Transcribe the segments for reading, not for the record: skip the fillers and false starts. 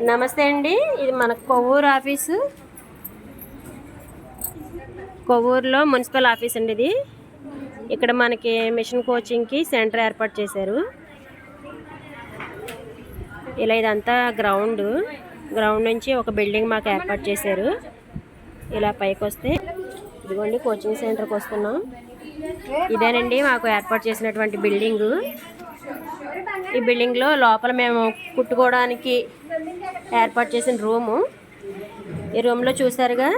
నమస్తే అండి. ఇది మన కొవ్వూరు ఆఫీసు. కొవ్వూరులో మున్సిపల్ ఆఫీస్ అండి ఇది. ఇక్కడ మనకి మిషన్ కోచింగ్కి సెంటర్ ఏర్పాటు చేశారు. ఇలా ఇదంతా గ్రౌండ్ నుంచి ఒక బిల్డింగ్ మాకు ఏర్పాటు చేశారు. ఇలా పైకి వస్తే ఇదిగోండి కోచింగ్ సెంటర్కి వస్తున్నాం. ఇదేనండి మాకు ఏర్పాటు చేసినటువంటి బిల్డింగు. ఈ బిల్డింగ్లో లోపల మేము కుట్టుకోవడానికి ఏర్పాటు చేసిన రూము. ఈ రూమ్లో చూసారుగా,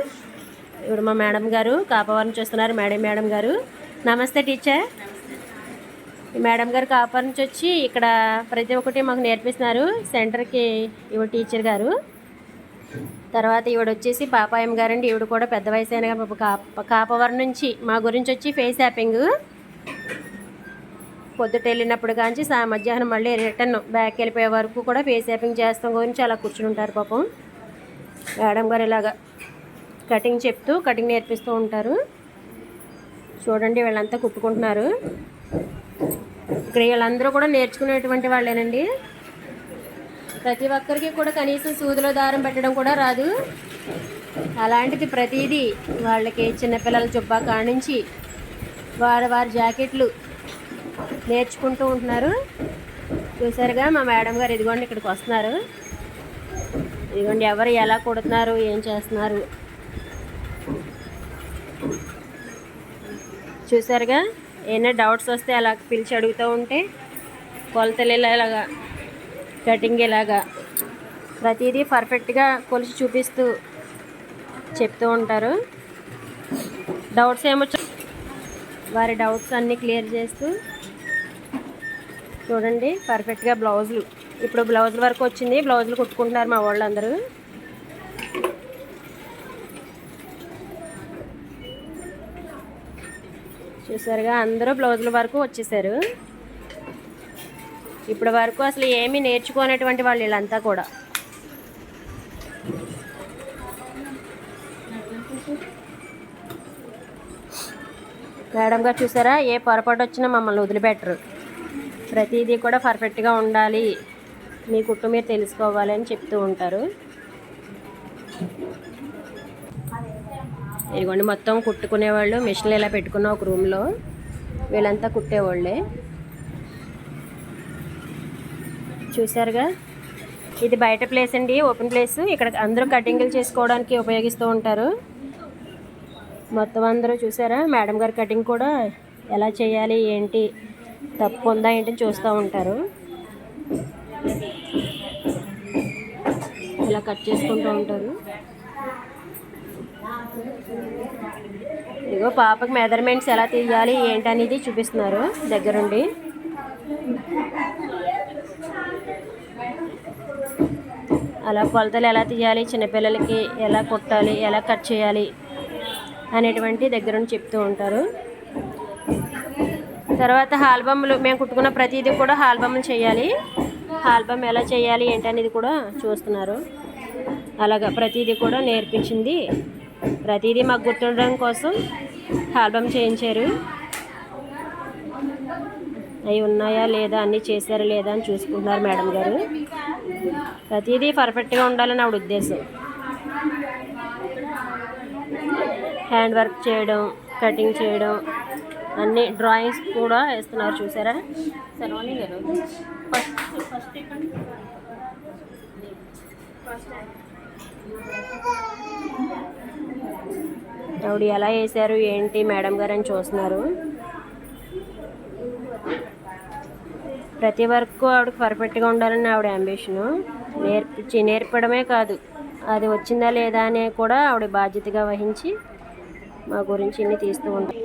ఇప్పుడు మా మేడం గారు కాపవరం చూస్తున్నారు. మేడం గారు నమస్తే టీచర్. మేడం గారు కాపవరం నుంచి వచ్చి ఇక్కడ ప్రతి ఒక్కటి మాకు నేర్పిస్తున్నారు. సెంటర్కి ఇవి టీచర్ గారు. తర్వాత ఈవిడ వచ్చేసి పాపాయం గారండి. ఈవిడ కూడా పెద్ద వయసు అయిన కాపవరం నుంచి మా గురించి వచ్చి ఫేస్ యాపింగ్ పొద్దుట వెళ్ళినప్పుడు కానీ మధ్యాహ్నం మళ్ళీ రిటర్న్ బ్యాక్ వెళ్ళిపోయే వరకు కూడా ఫేస్ యాపింగ్ చేస్తాం గురించి అలా కూర్చుని ఉంటారు పాపం. మేడం గారు ఇలాగా కటింగ్ చెప్తూ కటింగ్ నేర్పిస్తూ ఉంటారు. చూడండి వీళ్ళంతా కుట్టుకుంటున్నారు. ఇక్కడ వీళ్ళందరూ కూడా నేర్చుకునేటువంటి వాళ్ళేనండి. ప్రతి ఒక్కరికి కూడా కనీసం సూదిలో దారం పెట్టడం కూడా రాదు. అలాంటిది ప్రతిదీ వాళ్ళకి చిన్నపిల్లల జుబ్బా కానించి వారి జాకెట్లు నేర్చుకుంటూ ఉంటున్నారు. చూసారుగా మా మేడం గారు ఇదిగోండి ఇక్కడికి వస్తున్నారు. ఇదిగోండి ఎవరు ఎలా కుడుతున్నారు, ఏం చేస్తున్నారు చూసారుగా. ఏమైనా డౌట్స్ వస్తే అలా పిలిచి అడుగుతూ ఉంటే కొలతలు ఇలాగా కటింగ్ ఇలాగా ప్రతిదీ పర్ఫెక్ట్గా కొలిచి చూపిస్తూ చెప్తూ ఉంటారు. డౌట్స్ ఏమొచ్చా వారి డౌట్స్ అన్నీ క్లియర్ చేస్తూ చూడండి పర్ఫెక్ట్గా బ్లౌజులు. ఇప్పుడు బ్లౌజుల వరకు వచ్చింది. బ్లౌజులు కుట్టుకుంటున్నారు మా వాళ్ళందరూ. చూసారుగా అందరూ బ్లౌజుల వరకు వచ్చేసారు. ఇప్పటి వరకు అసలు ఏమీ నేర్చుకోనటువంటి వాళ్ళు వీళ్ళంతా కూడా. మేడం గారు చూసారా, ఏ పొరపాటు వచ్చినా మమ్మల్ని వదిలిపెట్టరు. ప్రతిదీ కూడా పర్ఫెక్ట్గా ఉండాలి, మీ కుట్టు మీరు తెలుసుకోవాలి అని చెప్తూ ఉంటారు. ఇదిగోండి మొత్తం కుట్టుకునేవాళ్ళు మిషన్లు ఇలా పెట్టుకున్న ఒక రూమ్లో వీళ్ళంతా కుట్టేవాళ్ళే. చూసారుగా, ఇది బయట ప్లేస్ అండి, ఓపెన్ ప్లేస్. ఇక్కడ అందరూ కటింగ్లు చేసుకోవడానికి ఉపయోగిస్తూ ఉంటారు. మొత్తం అందరూ చూసారా, మేడం గారి కటింగ్ కూడా ఎలా చేయాలి, ఏంటి తప్పు ఉందా ఏంటని చూస్తూ ఉంటారు. ఇలా కట్ చేసుకుంటూ ఉంటారు. ఇదిగో పాపకి మెజర్మెంట్స్ ఎలా తీయాలి ఏంటనేది చూపిస్తున్నారు దగ్గరుండి. అలా కొలతలు ఎలా తీయాలి, చిన్నపిల్లలకి ఎలా కుట్టాలి, ఎలా కట్ చేయాలి అనేటువంటి దగ్గరుండి చెప్తూ ఉంటారు. తర్వాత హాల్బమ్లు మేము కుట్టుకున్న ప్రతిదీ కూడా హాల్బమ్లు చేయాలి. హాల్బమ్ ఎలా చేయాలి ఏంటనేది కూడా చూస్తున్నారు. అలాగా ప్రతిదీ కూడా నేర్పించింది. ప్రతిదీ మాకు గుర్తుండడం కోసం హాల్బమ్ చేయించారు. అవి ఉన్నాయా లేదా, అన్నీ చేశారా లేదా అని చూసుకుంటున్నారు మేడం గారు. ప్రతిదీ పర్ఫెక్ట్గా ఉండాలని ఆవిడ ఉద్దేశం. హ్యాండ్ వర్క్ చేయడం, కటింగ్ చేయడం, అన్ని డ్రాయింగ్స్ కూడా వేస్తున్నారు. చూసారా, సరౌండింగ్ ఆవిడ ఎలా వేశారు ఏంటి మేడం గారు అని చూస్తున్నారు. ప్రతి వర్క్ ఆవిడకి పర్ఫెక్ట్గా ఉండాలని ఆవిడ అంబిషను. నేర్పడమే కాదు, అది వచ్చిందా లేదా అని కూడా ఆవిడ బాధ్యతగా వహించి మా గురించి ఇన్ని తీస్తూ ఉంటారు.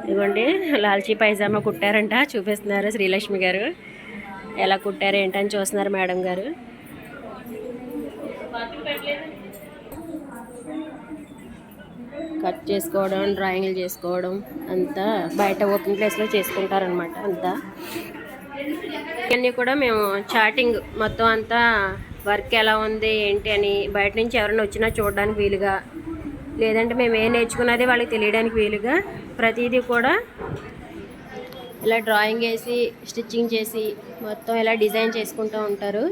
ఇదిగోండి లాల్చీ పైజామా కుట్టారంట, చూపిస్తున్నారు శ్రీలక్ష్మి గారు. ఎలా కుట్టారు ఏంటని చూస్తున్నారు మేడం గారు. కట్ చేసుకోవడం, డ్రాయింగ్లు చేసుకోవడం అంతా బయట ఓపెన్ ప్లేస్లో చేసుకుంటారనమాట. అంతా ఇవన్నీ కూడా మేము చాటింగ్ మొత్తం అంతా వర్క్ ఎలా ఉంది ఏంటి అని బయట నుంచి ఎవరైనా వచ్చినా చూడడానికి వీలుగా, లేదంటే మేము ఏం నేర్చుకున్నది వాళ్ళకి తెలియడానికి వీలుగా ప్రతిదీ కూడా ఇలా డ్రాయింగ్ వేసి స్టిచ్చింగ్ చేసి మొత్తం ఇలా డిజైన్ చేసుకుంటూ ఉంటారు.